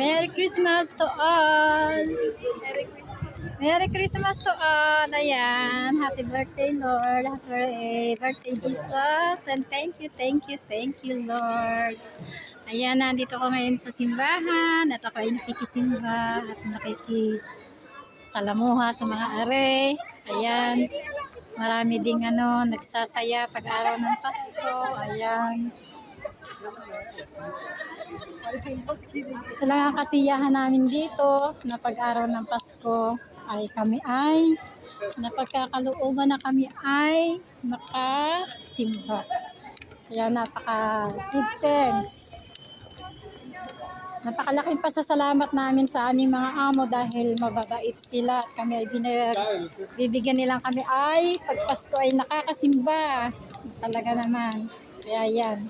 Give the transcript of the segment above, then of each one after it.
Merry Christmas to all! Merry Christmas to all! Ayan, happy birthday Lord, happy birthday Jesus, and thank you Lord. Ayan, nandito ko ngayon sa simbahan at ako ay nakikisimba at nakikisalamuha sa mga are. Ayan, marami ding nagsasaya pag araw ng Pasko. Ayan. Ito lang ang kasiyahan namin dito na pag-araw ng Pasko ay kami ay napagkakalooban na kami ay makasimba. Kaya napaka-give thanks. Napakalaking pasasalamat namin sa aming mga amo dahil mababait sila at kami ay bibigyan nilang kami ay pag Pasko ay nakakasimba. Talaga naman. Kaya yan.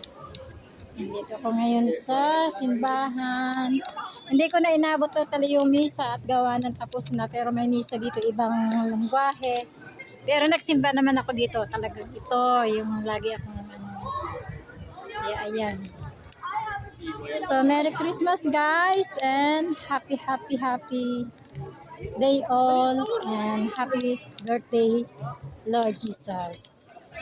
Dito ko ngayon sa simbahan. Hindi ko na inabot totally yung misa at gawa ng tapos na. Pero may misa dito ibang lungwahe. Pero nagsimba naman ako dito. Talagang ito yung lagi ako naman. Kaya ayan. So Merry Christmas guys and happy day all and happy birthday Lord Jesus.